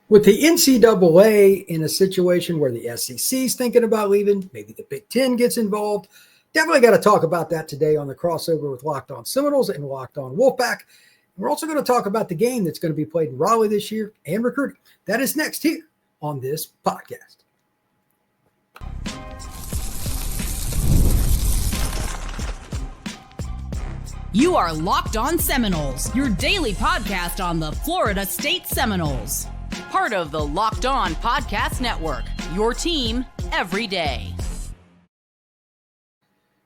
With the NCAA in a situation where the SEC is thinking about leaving, maybe the Big Ten gets involved. Definitely got to talk about that today on the crossover with Locked On Seminoles and Locked On Wolfpack. We're also going to talk about the game that's going to be played in Raleigh this year and recruiting. That is next here on this podcast. You are Locked On Seminoles, your daily podcast on the Florida State Seminoles. Part of the Locked On Podcast Network, your team every day.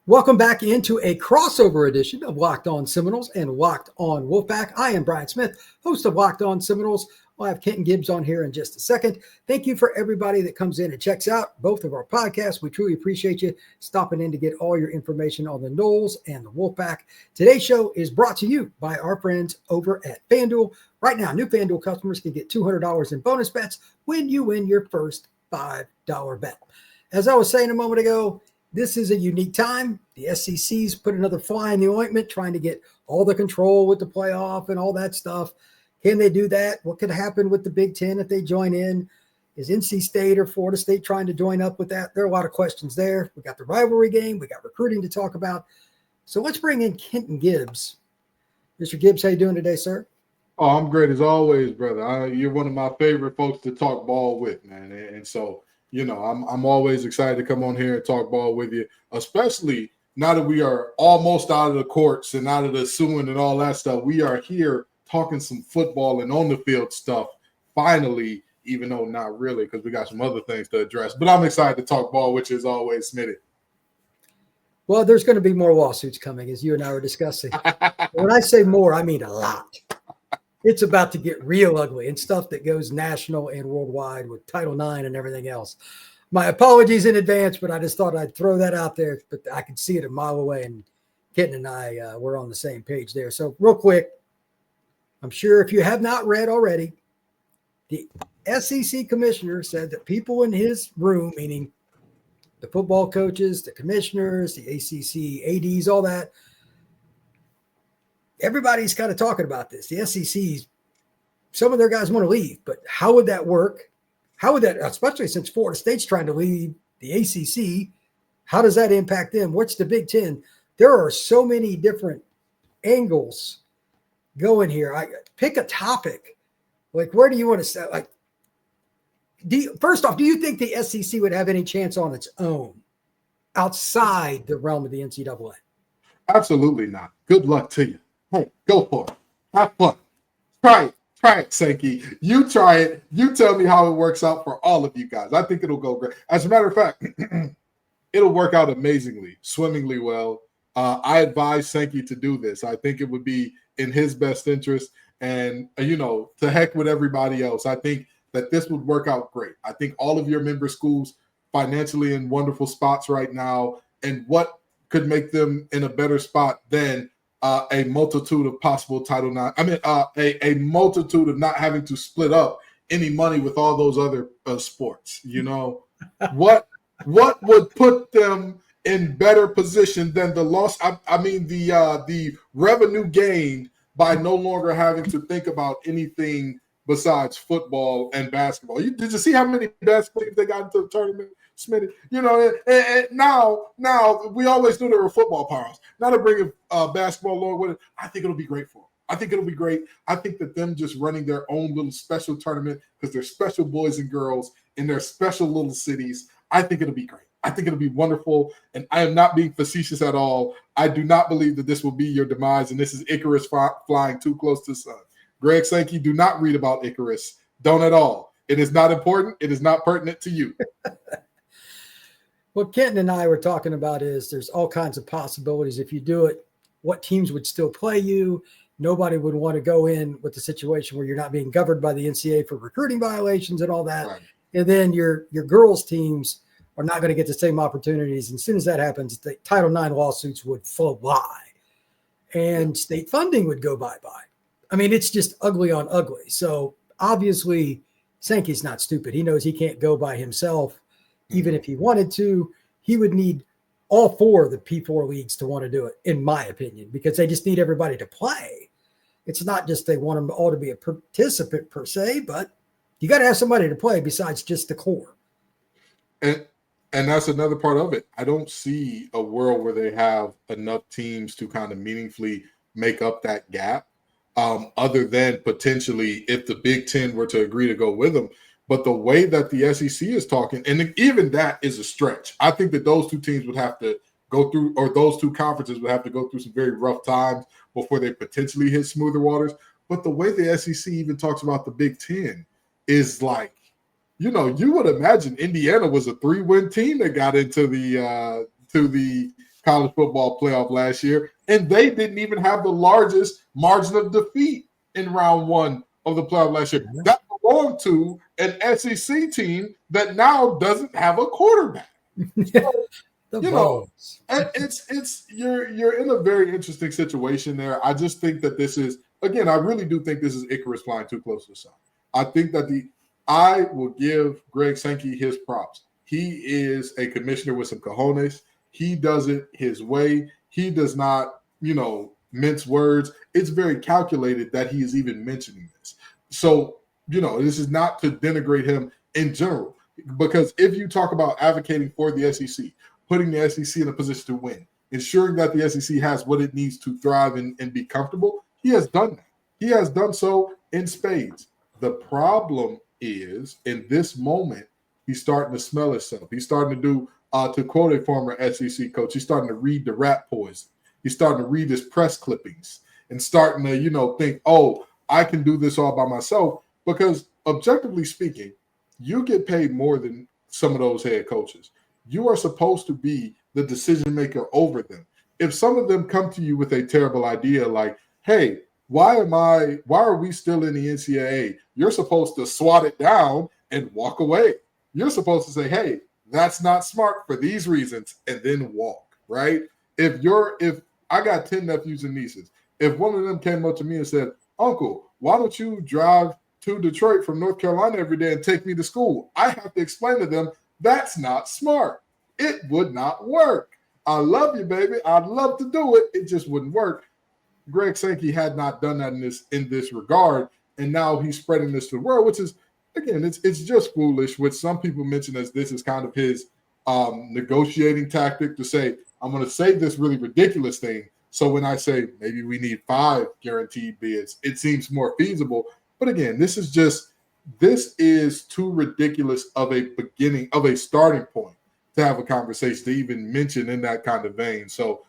Welcome back into a crossover edition of Locked On Seminoles and Locked On Wolfpack. I am Brian Smith, host of Locked On Seminoles. I'll have Kenton Gibbs on here in just a second. Thank you for everybody that comes in and checks out both of our podcasts. We truly appreciate you stopping in to get all your information on the Noles and the Wolfpack. Today's show is brought to you by our friends over at FanDuel. Right now, new FanDuel customers can get $200 in bonus bets when you win your first $5 bet. As I was saying a moment ago, this is a unique time. The SEC's put another fly in the ointment, trying to get all the control with the playoff and all that stuff. Can they do that? What could happen with the Big Ten if they join in? Is NC State or Florida State trying to join up with that? There are a lot of questions there. We got the rivalry game. We got recruiting to talk about. So let's bring in Kenton Gibbs. Mr. Gibbs, how you doing today, sir? Oh, I'm great as always, brother. You're one of my favorite folks to talk ball with, man. And so, you know, I'm always excited to come on here and talk ball with you, especially now that we are almost out of the courts and out of the suing and all that stuff. We are here talking some football and on the field stuff, finally, even though not really, because we got some other things to address. But I'm excited to talk ball, which is always Smitty. Well, there's going to be more lawsuits coming, as you and I were discussing. When I say more, I mean a lot. It's about to get real ugly and stuff that goes national and worldwide with Title IX and everything else. My apologies in advance, but I just thought I'd throw that out there. But I could see it a mile away, and Kenton and I were on the same page there. So real quick, I'm sure if you have not read already, the SEC Commissioner said that people in his room, meaning the football coaches, the commissioners, the ACC, ADs, all that, everybody's kind of talking about this. The SEC, some of their guys want to leave, but how would that work? How would that, especially since Florida State's trying to leave the ACC, how does that impact them? What's the Big Ten? There are so many different angles going here. I pick a topic. Like, where do you want to start? Like, first off, do you think the SEC would have any chance on its own outside the realm of the NCAA? Absolutely not. Good luck to you. Hey, go for it. Have fun. Try it, Sankey. You try it. You tell me how it works out for all of you guys. I think it'll go great. As a matter of fact, it'll work out amazingly, swimmingly well. I advise Sankey to do this. I think it would be in his best interest. And, you know, to heck with everybody else. I think that this would work out great. I think all of your member schools financially in wonderful spots right now. And what could make them in a better spot than a multitude of possible Title IX. I mean, a multitude of not having to split up any money with all those other sports. You know, what would put them in better position than the loss? I mean, the revenue gained by no longer having to think about anything besides football and basketball. Did you see how many basketball teams they got into the tournament, Smitty? You know, and now we always knew there were football powers. Now to bring basketball along with it, I think it'll be great for them. I think it'll be great. I think that them just running their own little special tournament because they're special boys and girls in their special little cities, I think it'll be great. I think it'll be wonderful, and I am not being facetious at all. I do not believe that this will be your demise, and this is Icarus flying too close to the sun. Greg Sankey, do not read about Icarus. Don't at all. It is not important. It is not pertinent to you. What Kenton and I were talking about is there's all kinds of possibilities. If you do it, what teams would still play you? Nobody would want to go in with the situation where you're not being governed by the NCAA for recruiting violations and all that. Right. And then your girls' teams are not going to get the same opportunities. And as soon as that happens, the Title IX lawsuits would fly. And state funding would go bye-bye. I mean, it's just ugly on ugly. So obviously, Sankey's not stupid. He knows he can't go by himself. Even if he wanted to, he would need all four of the P4 leagues to want to do it, in my opinion, because they just need everybody to play. It's not just they want them all to be a participant per se, but You got to have somebody to play besides just the core. And that's another part of it. I don't see a world where they have enough teams to kind of meaningfully make up that gap, other than potentially if the Big Ten were to agree to go with them. But the way that the SEC is talking, and even that is a stretch. I think that those two teams would have to go through, or those two conferences would have to go through some very rough times before they potentially hit smoother waters. But the way the SEC even talks about the Big Ten is like, you know, you would imagine Indiana was a 3-win team that got into the college football playoff last year, and they didn't even have the largest margin of defeat in round 1 of the playoff last year. That belonged to an SEC team that now doesn't have a quarterback. So, you know, it's you're in a very interesting situation there. I just think that this is, again, I really do think this is Icarus flying too close to the sun. I think that I will give Greg Sankey his props. He is a commissioner with some cojones. He does it his way. He does not, you know, mince words. It's very calculated that he is even mentioning this. So, you know, this is not to denigrate him in general, because if you talk about advocating for the SEC, putting the SEC in a position to win, ensuring that the SEC has what it needs to thrive and be comfortable, he has done that. He has done so in spades. The problem is, in this moment, he's starting to smell himself. He's starting to do, to quote a former SEC coach, he's starting to read the rat poison. He's starting to read his press clippings and starting to, you know, think, oh, I can do this all by myself. Because objectively speaking, you get paid more than some of those head coaches. You are supposed to be the decision maker over them. If some of them come to you with a terrible idea like, hey, why are we still in the NCAA? You're supposed to swat it down and walk away. You're supposed to say, hey, that's not smart for these reasons, and then walk, right? If I got 10 nephews and nieces, if one of them came up to me and said, Uncle, why don't you drive to Detroit from North Carolina every day and take me to school? I have to explain to them, that's not smart. It would not work. I love you, baby. I'd love to do it. It just wouldn't work. Greg Sankey had not done that in this regard, and now he's spreading this to the world, which is, again, it's just foolish, which some people mention as this is kind of his negotiating tactic to say, I'm going to say this really ridiculous thing, so when I say maybe we need 5 guaranteed bids, it seems more feasible. But again, this is too ridiculous of a beginning, of a starting point to have a conversation to even mention in that kind of vein. So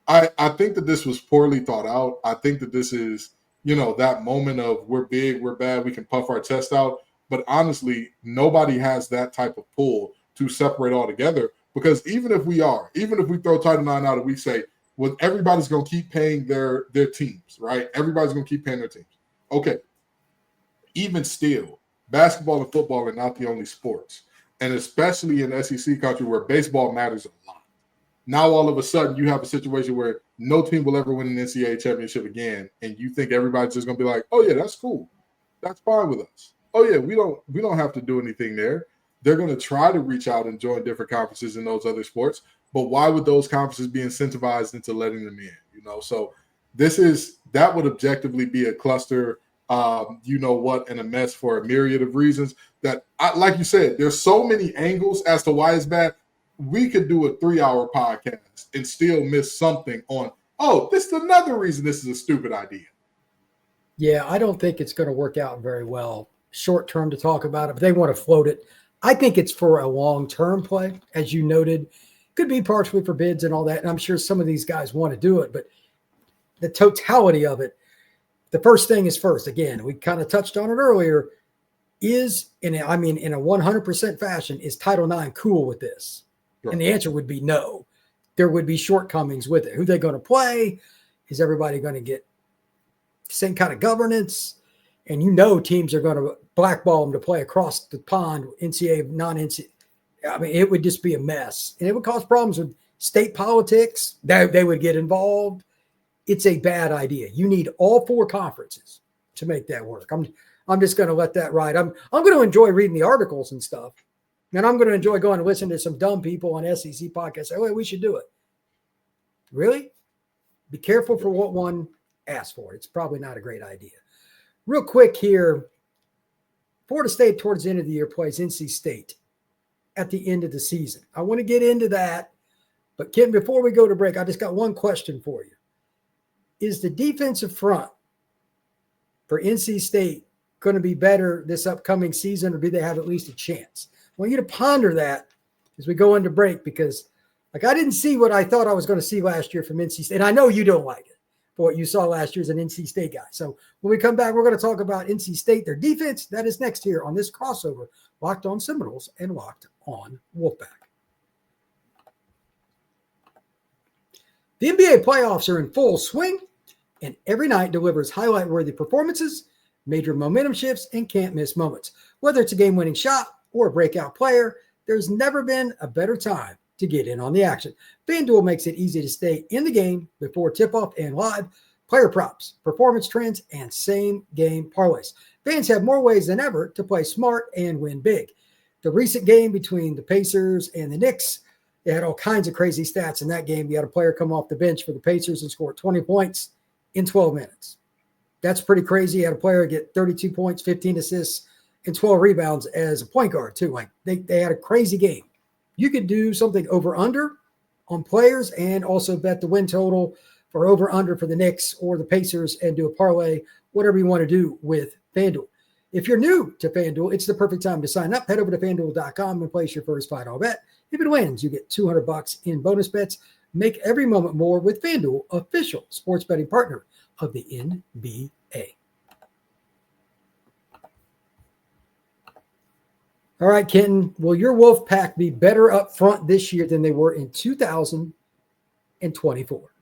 I think that this was poorly thought out. I think that this is, you know, that moment of we're big, we're bad, we can puff our chest out. But honestly, nobody has that type of pull to separate all together, because even if we throw Title IX out and we say, well, everybody's going to keep paying their teams, right? Everybody's going to keep paying their teams. Okay. Even still, basketball and football are not the only sports. And especially in SEC country where baseball matters a lot. Now, all of a sudden, you have a situation where no team will ever win an NCAA championship again, and you think everybody's just going to be like, "Oh yeah, that's cool, that's fine with us." Oh yeah, we don't have to do anything there. They're going to try to reach out and join different conferences in those other sports, but why would those conferences be incentivized into letting them in? You know, so that would objectively be a cluster. You know what, and a mess for a myriad of reasons. That, like you said, there's so many angles as to why it's bad. We could do a 3-hour podcast and still miss something on, oh, this is another reason this is a stupid idea. Yeah, I don't think it's going to work out very well short term to talk about it, but they want to float it. I think it's for a long-term play, as you noted. Could be partially for bids and all that, and I'm sure some of these guys want to do it, but the totality of it, the first thing is first. Again, we kind of touched on it earlier, in a 100% fashion, is Title IX cool with this? Right. And the answer would be no. There would be shortcomings with it. Who they going to play? Is everybody going to get the same kind of governance? And you know teams are going to blackball them to play across the pond, NCAA, non-NCAA. I mean, it would just be a mess. And it would cause problems with state politics. They would get involved. It's a bad idea. You need all 4 conferences to make that work. I'm just going to let that ride. I'm going to enjoy reading the articles and stuff. And I'm going to enjoy going and listening to some dumb people on SEC podcasts say, oh, we should do it. Really? Be careful for what one asks for. It's probably not a great idea. Real quick here, Florida State towards the end of the year plays NC State at the end of the season. I want to get into that. But, Ken, before we go to break, I just got one question for you. Is the defensive front for NC State going to be better this upcoming season, or do they have at least a chance? I want you to ponder that as we go into break, because I didn't see what I thought I was going to see last year from NC State. And I know you don't like it for what you saw last year as an NC State guy. So when we come back, we're going to talk about NC State, their defense. That is next here on this crossover, Locked On Seminoles and Locked On Wolfpack. The NBA playoffs are in full swing, and every night delivers highlight-worthy performances, major momentum shifts, and can't-miss moments. Whether it's a game-winning shot or a breakout player, there's never been a better time to get in on the action. FanDuel makes it easy to stay in the game before tip-off and live. Player props, performance trends, and same-game parlays. Fans have more ways than ever to play smart and win big. The recent game between the Pacers and the Knicks, they had all kinds of crazy stats in that game. You had a player come off the bench for the Pacers and score 20 points in 12 minutes. That's pretty crazy. You had a player get 32 points, 15 assists, and 12 rebounds as a point guard, too. Like they had a crazy game. You could do something over-under on players and also bet the win total for over-under for the Knicks or the Pacers and do a parlay, whatever you want to do with FanDuel. If you're new to FanDuel, it's the perfect time to sign up. Head over to FanDuel.com and place your first $5 bet. If it wins, you get $200 in bonus bets. Make every moment more with FanDuel, official sports betting partner of the NBA. All right, Kenton, will your Wolfpack be better up front this year than they were in 2024?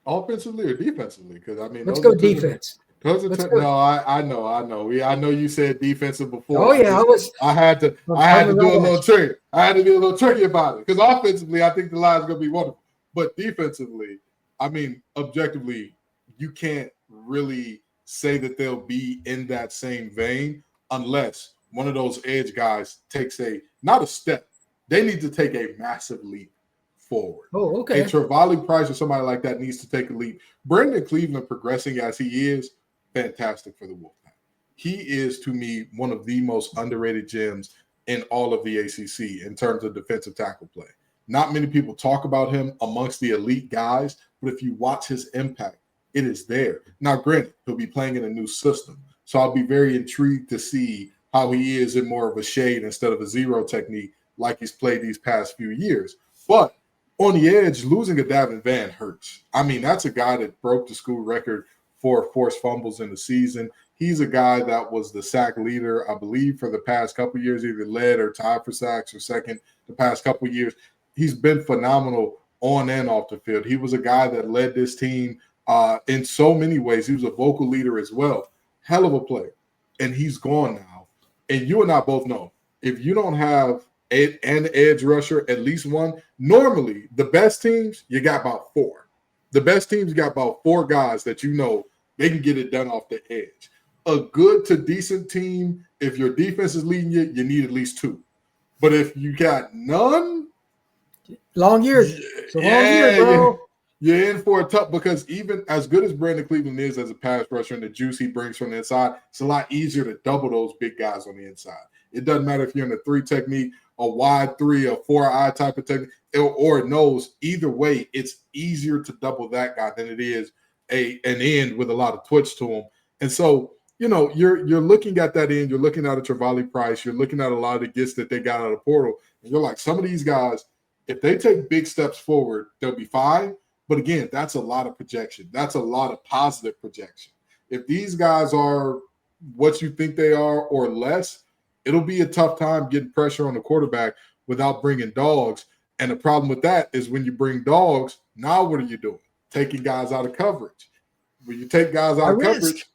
Offensively or defensively? Because let's go defense. No, I know. I know you said defensive before. Oh yeah, I had to do a little tricky. I had to be a little tricky about it because offensively, I think the line's going to be wonderful, but defensively, I mean, objectively, you can't really say that they'll be in that same vein unless one of those edge guys takes not a step. They need to take a massive leap forward. Oh, okay. A Trevally Price or somebody like that needs to take a leap. Brandon Cleveland progressing as he is, fantastic for the Wolfpack. He is, to me, one of the most underrated gems in all of the ACC in terms of defensive tackle play. Not many people talk about him amongst the elite guys, but if you watch his impact, it is there. Now, granted, he'll be playing in a new system, so I'll be very intrigued to see how he is in more of a shade instead of a zero technique like he's played these past few years. But on the edge, losing a Davin Van hurts. I mean, that's a guy that broke the school record for forced fumbles in the season. He's a guy that was the sack leader, I believe, for the past couple of years, either led or tied for sacks or second the past couple of years. He's been phenomenal on and off the field. He was a guy that led this team in so many ways. He was a vocal leader as well. Hell of a player. And he's gone now. And you and I both know, if you don't have an edge rusher, at least one, normally the best teams, you got about four. The best teams got about four guys that you know they can get it done off the edge. A good to decent team, if your defense is leading you, you need at least two. But if you got none, long years. It's a long year, bro. You're in for a tough, because even as good as Brandon Cleveland is as a pass rusher and the juice he brings from the inside, it's a lot easier to double those big guys on the inside. It doesn't matter if you're in a three technique, a wide three, a 4-eye type of technique, or a nose. Either way, it's easier to double that guy than it is an end with a lot of twitch to him. And so, you know, you're looking at that end, you're looking at a Trevally Price, you're looking at a lot of the gets that they got out of the portal, and you're like, some of these guys, if they take big steps forward, they'll be fine. But again, that's a lot of projection. That's a lot of positive projection. If these guys are what you think they are or less, it'll be a tough time getting pressure on the quarterback without bringing dogs. And the problem with that is when you bring dogs, now what are you doing? Taking guys out of coverage. When you take guys out of coverage,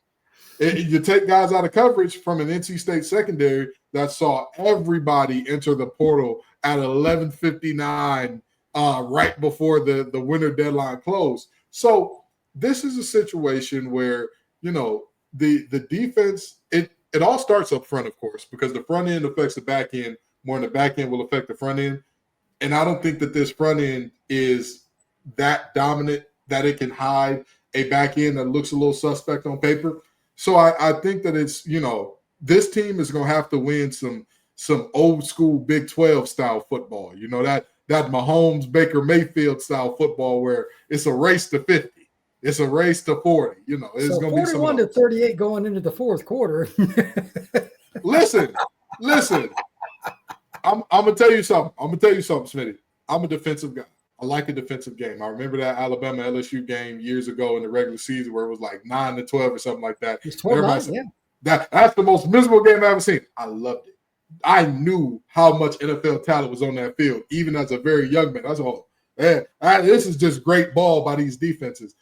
you take guys out of coverage from an NC State secondary that saw everybody enter the portal at 11:59 right before the winter deadline closed. So this is a situation where, you know, the defense, it all starts up front, of course, because the front end affects the back end more than the back end will affect the front end. And I don't think that this front end is that dominant that it can hide a back end that looks a little suspect on paper. So I think that it's, you know, this team is going to have to win some old school Big 12 style football. You know, that Mahomes, Baker Mayfield style football where it's a race to 50. It's a race to 40. You know, it's going to be 41 to 38 going into the fourth quarter. Listen. I'm going to tell you something. Smitty. I'm a defensive guy. I like a defensive game. I remember that Alabama LSU game years ago in the regular season where it was like 9-12 or something like that. It's 12-9, yeah. That's the most miserable game I've ever seen. I loved it. I knew how much NFL talent was on that field, even as a very young man. I was like, this is just great ball by these defenses.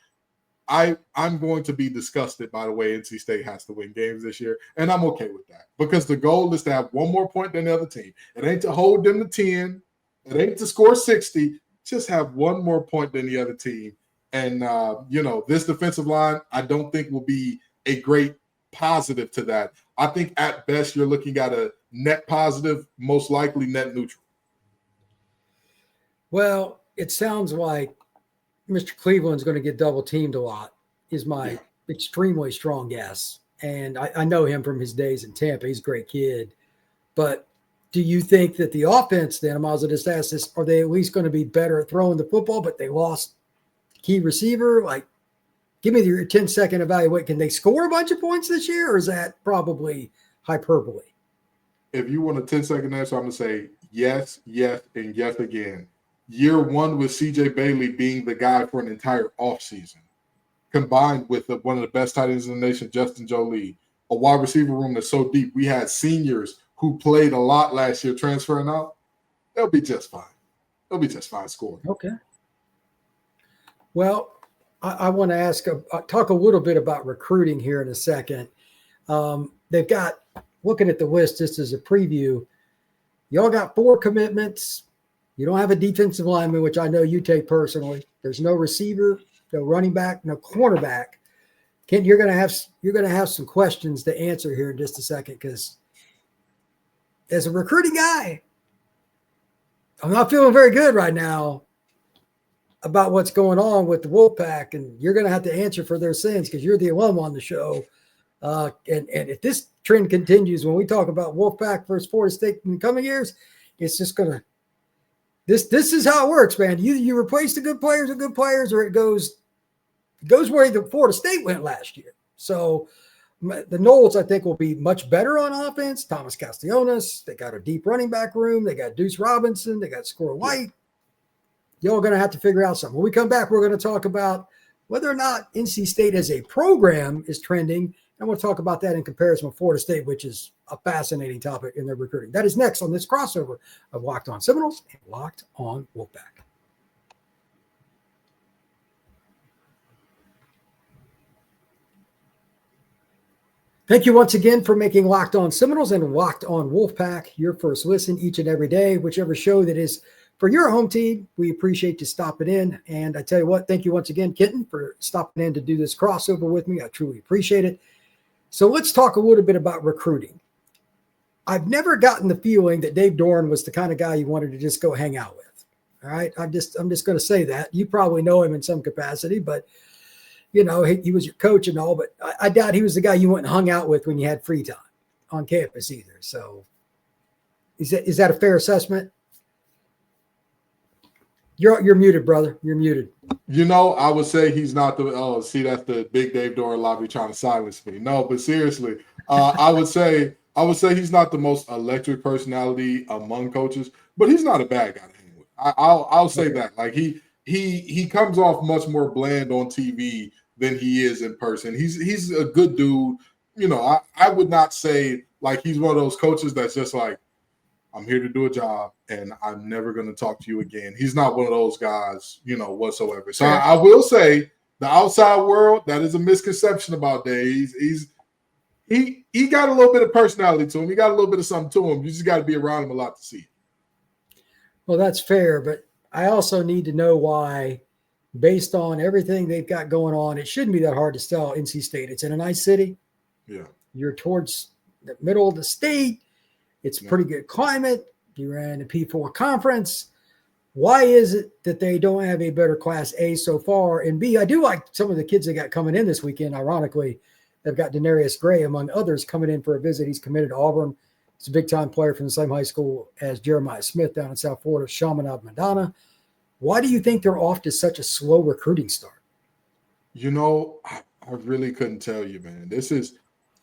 I'm going to be disgusted by the way NC State has to win games this year, and I'm okay with that because the goal is to have one more point than the other team. It ain't to hold them to 10. It ain't to score 60. Just have one more point than the other team. And, this defensive line, I don't think will be a great positive to that. I think at best you're looking at a net positive, most likely net neutral. Well, it sounds like Mr. Cleveland's going to get double teamed a lot is my extremely strong guess. And I know him from his days in Tampa. He's a great kid. But do you think that the offense then, I might as well just ask this, are they at least going to be better at throwing the football, but they lost key receiver? Like, give me your 10-second evaluate. Can they score a bunch of points this year, or is that probably hyperbole? If you want a 10-second answer, I'm going to say yes, and yes again. Year one with C.J. Bailey being the guy for an entire offseason, combined with one of the best tight ends in the nation, Justin Jolie, a wide receiver room that's so deep. We had seniors who played a lot last year transferring out. They'll be just fine. They'll be just fine scoring. Okay. Well, I want to talk a little bit about recruiting here in a second. They've got, looking at the list just as a preview, y'all got 4 commitments. You don't have a defensive lineman, which I know you take personally. There's no receiver, no running back, no cornerback. Ken, you're going to have some questions to answer here in just a second, because as a recruiting guy, I'm not feeling very good right now about what's going on with the Wolfpack, and you're going to have to answer for their sins because you're the alum on the show. And if this trend continues, when we talk about Wolfpack versus Florida State in the coming years, it's just going to this is how it works, man. You replace the good players with good players, or it goes where the Florida State went last year. So the Noles, I think, will be much better on offense. Thomas Castellanos, they got a deep running back room. They got Deuce Robinson. They got Score White. Y'all are going to have to figure out something. When we come back, we're going to talk about whether or not NC State as a program is trending. And we'll talk about that in comparison with Florida State, which is a fascinating topic in their recruiting. That is next on this crossover of Locked On Seminoles and Locked On Wolfpack. Thank you once again for making Locked On Seminoles and Locked On Wolfpack your first listen each and every day, whichever show that is for your home team. We appreciate you stopping in. And I tell you what, thank you once again, Kenton, for stopping in to do this crossover with me. I truly appreciate it. So let's talk a little bit about recruiting. I've never gotten the feeling that Dave Doran was the kind of guy you wanted to just go hang out with. All right. I'm just going to say that. You probably know him in some capacity, but he was your coach and all, but I doubt he was the guy you went and hung out with when you had free time on campus either. So is that a fair assessment? You're muted, brother. You're muted. I would say he's not that's the big Dave Doran lobby trying to silence me. No, but seriously, I would say he's not the most electric personality among coaches, but he's not a bad guy to hang with. I'll say that. Like he comes off much more bland on TV than he is in person. He's a good dude. I would not say like he's one of those coaches that's just like, I'm here to do a job and I'm never going to talk to you again. He's not one of those guys, whatsoever. So I will say the outside world, that is a misconception about Dave. He got a little bit of personality to him. He got a little bit of something to him. You just got to be around him a lot to see it. Well, that's fair, but I also need to know why, based on everything they've got going on, it shouldn't be that hard to sell NC State. It's in a nice city. Yeah. You're towards the middle of the state. It's a pretty good climate. You're in a P4 conference. Why is it that they don't have a better Class A so far? And B, I do like some of the kids they got coming in this weekend, ironically. They've got Denarius Gray, among others, coming in for a visit. He's committed to Auburn. He's a big-time player from the same high school as Jeremiah Smith down in South Florida, Chaminade Madonna. Why do you think they're off to such a slow recruiting start? I really couldn't tell you, man.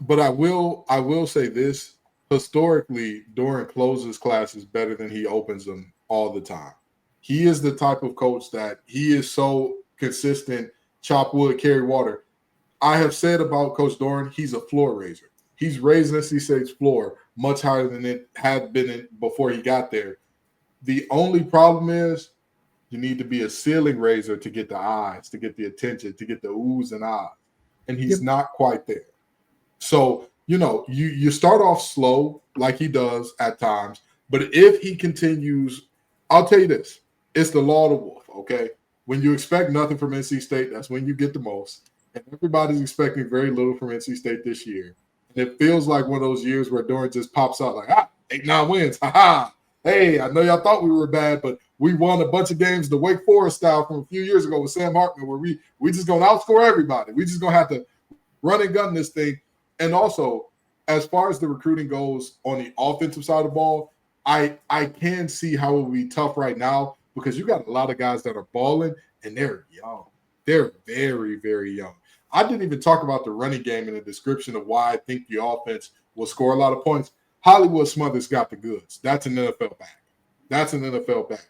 But I will say this. Historically, Doran closes classes better than he opens them all the time. He is the type of coach that he is so consistent, chop wood, carry water. I have said about Coach Doran, he's a floor raiser. He's raising NC State's floor much higher than it had been before he got there. The only problem is you need to be a ceiling raiser to get the eyes, to get the attention, to get the oohs and ahs. And he's not quite there. So, you start off slow like he does at times. But if he continues, I'll tell you this. It's the law of the wolf, okay? When you expect nothing from NC State, that's when you get the most. And everybody's expecting very little from NC State this year. And it feels like one of those years where Doran just pops out like, 8-9 wins. Ha-ha. Hey, I know y'all thought we were bad, but we won a bunch of games the Wake Forest style from a few years ago with Sam Hartman where we just going to outscore everybody. We just going to have to run and gun this thing. And also, as far as the recruiting goes on the offensive side of the ball, I can see how it would be tough right now because you got a lot of guys that are balling and they're young. They're very, very young. I didn't even talk about the running game in the description of why I think the offense will score a lot of points. Hollywood Smothers got the goods. That's an NFL back.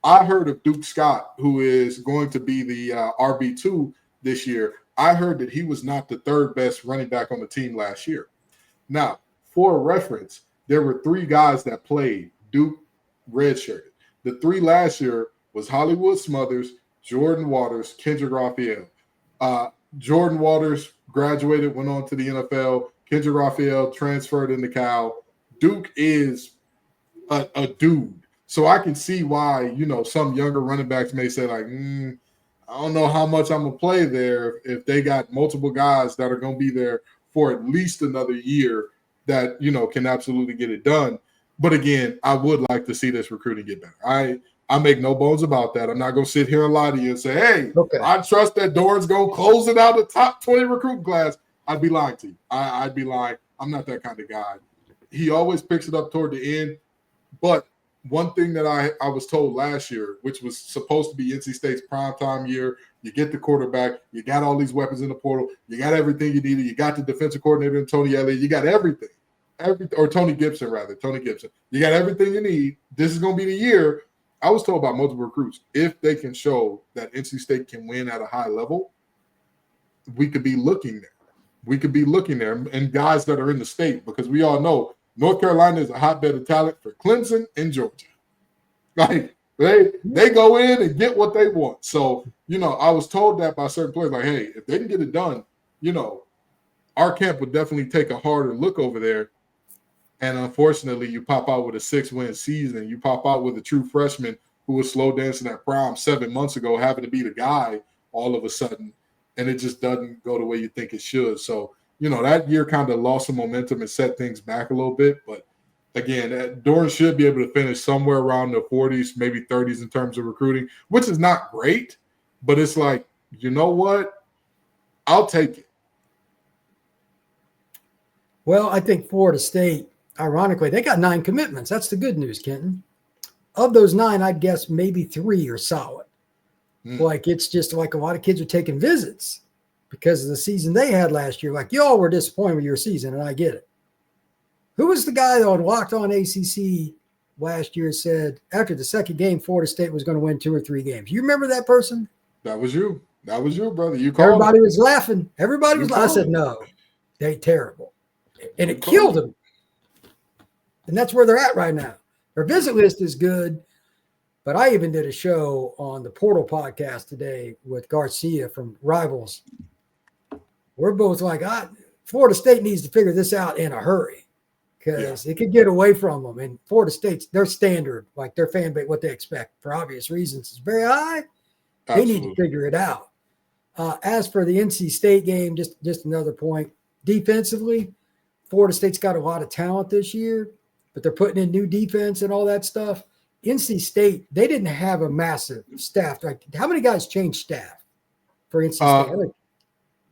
I heard of Duke Scott, who is going to be the RB2 this year. I heard that he was not the third best running back on the team last year. Now, for reference, there were 3 guys that played Duke redshirted. The 3 last year was Hollywood Smothers, Jordan Waters, Kendrick Raphael. Jordan Waters graduated, went on to the NFL. Kendrick Raphael transferred into Cal. Duke is a dude. So I can see why, some younger running backs may say like, I don't know how much I'm going to play there if they got multiple guys that are going to be there for at least another year that, can absolutely get it done. But again, I would like to see this recruiting get better. I make no bones about that. I'm not going to sit here and lie to you and say, hey, okay, I trust that Doran's going to close it out the top 20 recruiting class. I'd be lying to you. I'd be lying. I'm not that kind of guy. He always picks it up toward the end. But one thing that I was told last year, which was supposed to be NC State's primetime year, you get the quarterback, you got all these weapons in the portal, you got everything you needed, you got the defensive coordinator in Tony Elliott, you got everything. Or Tony Gibson. You got everything you need. This is going to be the year. I was told by multiple recruits, if they can show that NC State can win at a high level, we could be looking there. And guys that are in the state, because we all know North Carolina is a hotbed of talent for Clemson and Georgia. Like, they go in and get what they want. So, I was told that by certain players, like, hey, if they can get it done, our camp would definitely take a harder look over there. And unfortunately, you pop out with a 6-win season. You pop out with a true freshman who was slow dancing at prom 7 months ago, having to be the guy all of a sudden, and it just doesn't go the way you think it should. So, that year kind of lost some momentum and set things back a little bit. But again, Doran should be able to finish somewhere around the 40s, maybe 30s in terms of recruiting, which is not great. But it's like, you know what? I'll take it. Well, I think Florida State, ironically, they got 9 commitments. That's the good news, Kenton. Of those 9, I'd guess maybe 3 are solid. Like, it's just like a lot of kids are taking visits because of the season they had last year. Like, y'all were disappointed with your season, and I get it. Who was the guy that on Locked On ACC last year said after the second game, Florida State was going to win 2 or 3 games? You remember that person? That was you. That was you, brother. You called Everybody was laughing. Everybody was laughing. I said, no, they're terrible. And it killed them. And that's where they're at right now. Their visit list is good. But I even did a show on the Portal podcast today with Garcia from Rivals. We're both like, Florida State needs to figure this out in a hurry because it could get away from them. And Florida State's, their standard, like their fan base, what they expect for obvious reasons is very high. Absolutely. They need to figure it out. As for the NC State game, just another point. Defensively, Florida State's got a lot of talent this year, but they're putting in new defense and all that stuff. NC State, they didn't have a massive staff. Like, how many guys changed staff for NC State?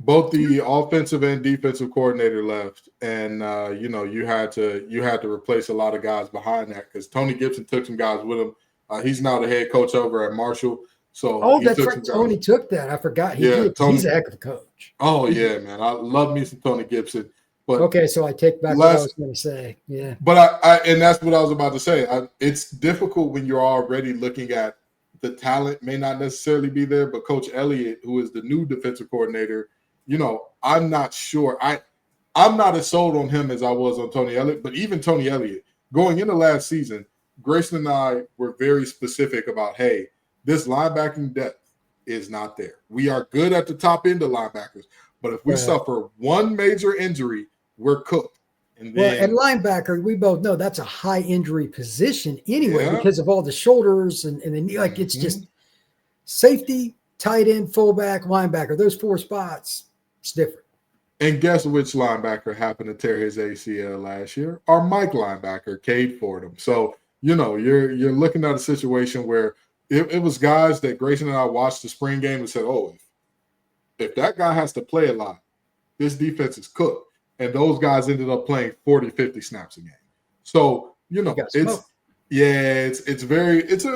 Both the offensive and defensive coordinator left, and you had to replace a lot of guys behind that because Tony Gibson took some guys with him. He's now the head coach over at Marshall. So that's right. Tony took that. I forgot. He's a heck of a coach. Oh yeah, man. I love me some Tony Gibson. But okay, so I take back what I was going to say. Yeah, but and that's what I was about to say. It's difficult when you're already looking at the talent may not necessarily be there, but Coach Elliott, who is the new defensive coordinator. I'm not sure. I'm not as sold on him as I was on Tony Elliott, but even Tony Elliott, going into last season, Grayson and I were very specific about, hey, this linebacking depth is not there. We are good at the top end of linebackers, but if we suffer one major injury, we're cooked. And then, at linebacker, we both know that's a high injury position anyway because of all the shoulders and the knee. Like it's just safety, tight end, fullback, linebacker. Those 4 spots. It's different. And guess which linebacker happened to tear his ACL last year? Our Mike linebacker, Cade Fordham. So, you're looking at a situation where it was guys that Grayson and I watched the spring game and said, oh, if that guy has to play a lot, this defense is cooked. And those guys ended up playing 40, 50 snaps a game. So, it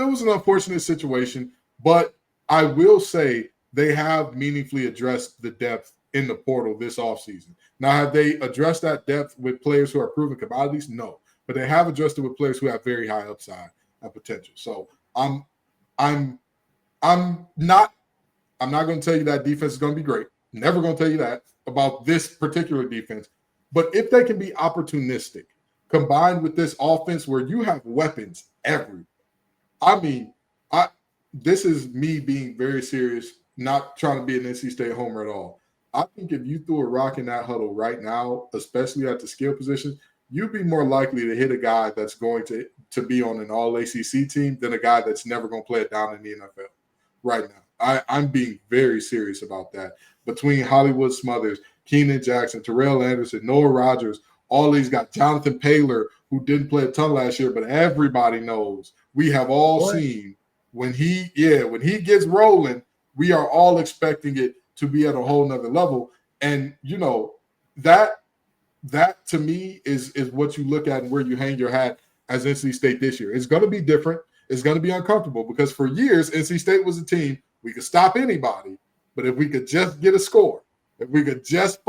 was an unfortunate situation, but I will say they have meaningfully addressed the depth in the portal this offseason. Now, have they addressed that depth with players who are proven commodities? No, but they have addressed it with players who have very high upside and potential. So I'm not going to tell you that defense is going to be great. Never going to tell you that about this particular defense. But if they can be opportunistic, combined with this offense where you have weapons everywhere, this is me being very serious, not trying to be an NC State homer at all. I think if you threw a rock in that huddle right now, especially at the skill position, you'd be more likely to hit a guy that's going to be on an all-ACC team than a guy that's never going to play it down in the NFL right now. I'm being very serious about that. Between Hollywood Smothers, Keenan Jackson, Terrell Anderson, Noah Rogers, all these guys, Jonathan Paylor, who didn't play a ton last year, but everybody knows, we have all seen when he gets rolling, we are all expecting it to be at a whole nother level. And, that to me is what you look at and where you hang your hat as NC State this year. It's going to be different. It's going to be uncomfortable because for years, NC State was a team, we could stop anybody, but if we could just get a score, if we could just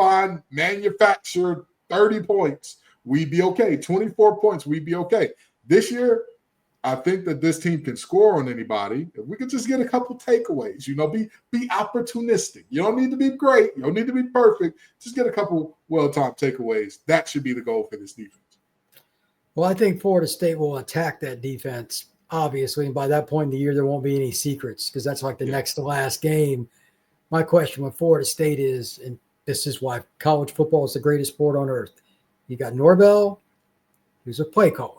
manufacture 30 points, we'd be okay. 24 points, we'd be okay. This year, I think that this team can score on anybody. If we could just get a couple takeaways, be opportunistic. You don't need to be great. You don't need to be perfect. Just get a couple well-timed takeaways. That should be the goal for this defense. Well, I think Florida State will attack that defense, obviously. And by that point in the year, there won't be any secrets because that's like the next to last game. My question with Florida State is, and this is why college football is the greatest sport on earth. You got Norvell, who's a play caller.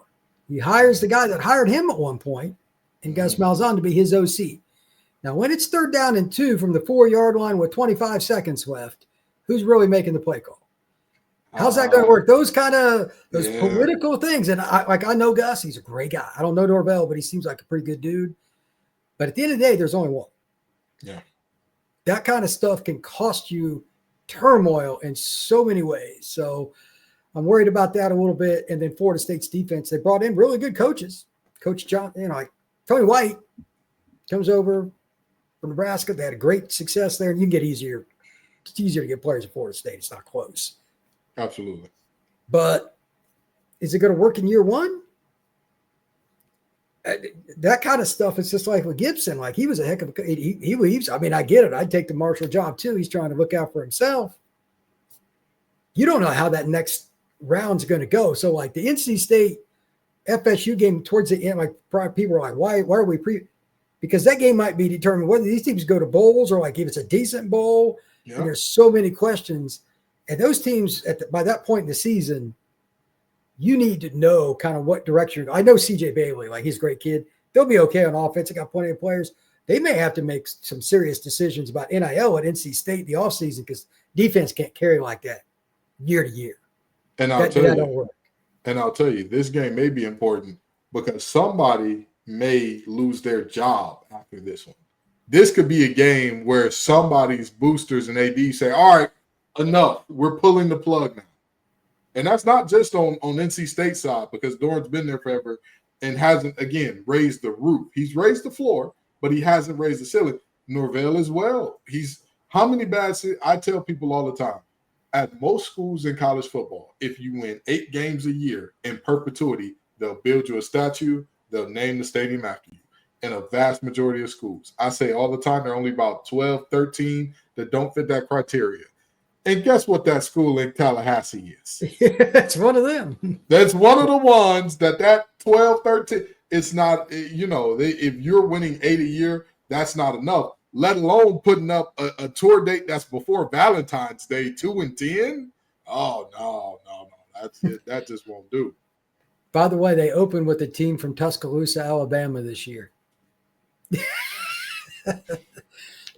He hires the guy that hired him at one point, and Gus Malzahn to be his OC. Now, when it's 3rd down and 2 from the 4-yard line with 25 seconds left, who's really making the play call? How's that going to work? Those political things. And I know Gus, he's a great guy. I don't know Norvell, but he seems like a pretty good dude. But at the end of the day, there's only one. Yeah. That kind of stuff can cost you turmoil in so many ways. So I'm worried about that a little bit. And then Florida State's defense, they brought in really good coaches. Coach John, like Tony White comes over from Nebraska. They had a great success there. And you can get easier. It's easier to get players at Florida State. It's not close. Absolutely. But is it going to work in year one? That kind of stuff, it's just like with Gibson. Like he was a heck of a – he leaves. I mean, I get it. I'd take the Marshall job too. He's trying to look out for himself. You don't know how that next round's going to go. So like the NC State FSU game towards the end, like people are like, why are we because that game might be determined whether these teams go to bowls or like if it's a decent bowl. Yeah. And there's so many questions. And those teams by that point in the season, you need to know kind of what direction. I know CJ Bailey, like he's a great kid. They'll be okay on offense. They got plenty of players. They may have to make some serious decisions about NIL at NC State in the offseason because defense can't carry like that year to year. And I'll tell you, this game may be important because somebody may lose their job after this one. this could be a game where somebody's boosters and AD say, all right, enough. We're pulling the plug now. And that's not just on NC State side, because Doran's been there forever and hasn't, again, raised the roof. He's raised the floor, but he hasn't raised the ceiling. Norvell as well. How many I tell people all the time, at most schools in college football, if you win 8 games a year in perpetuity, they'll build you a statue, they'll name the stadium after you. In a vast majority of schools, I say all the time, there are only about 12, 13 that don't fit that criteria. And guess what that school in Tallahassee is? It's one of them. That's one of the ones that 12, 13, it's not, if you're winning 8 a year, that's not enough, let alone putting up a tour date that's before Valentine's Day, 2 and 10. Oh, no. That just won't do. By the way, they opened with a team from Tuscaloosa, Alabama this year.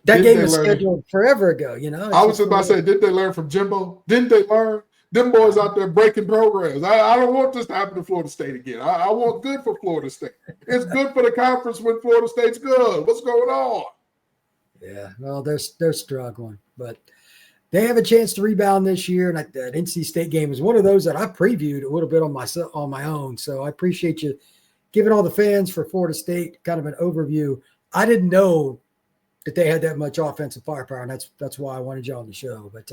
That game was scheduled forever ago, I was just about to say, didn't they learn from Jimbo? Didn't they learn? Them boys out there breaking programs. I don't want this to happen to Florida State again. I want good for Florida State. It's good for the conference when Florida State's good. What's going on? Yeah, well, they're struggling, but they have a chance to rebound this year. And that NC State game is one of those that I previewed a little bit on my own. So I appreciate you giving all the fans for Florida State kind of an overview. I didn't know that they had that much offensive firepower, and that's why I wanted you on the show. But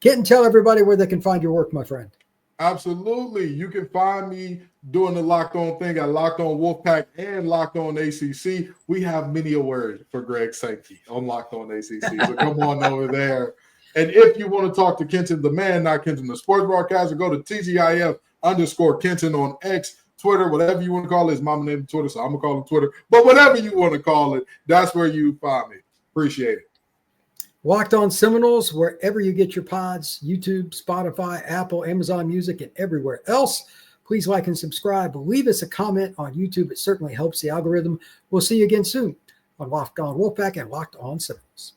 Kenton, tell everybody where they can find your work, my friend. Absolutely. You can find me doing the Locked On thing at Locked On Wolfpack and Locked On ACC. We have many a word for Greg Sankey on Locked On ACC, so come on over there. And if you want to talk to Kenton, the man, not Kenton, the sports broadcaster, go to TGIF_Kenton on X, Twitter, whatever you want to call it. His mama named Twitter, so I'm going to call him Twitter. But whatever you want to call it, that's where you find me. Appreciate it. Locked On Seminoles, wherever you get your pods, YouTube, Spotify, Apple, Amazon Music, and everywhere else. Please like and subscribe. Leave us a comment on YouTube. It certainly helps the algorithm. We'll see you again soon on Locked On Wolfpack and Locked On Seminoles.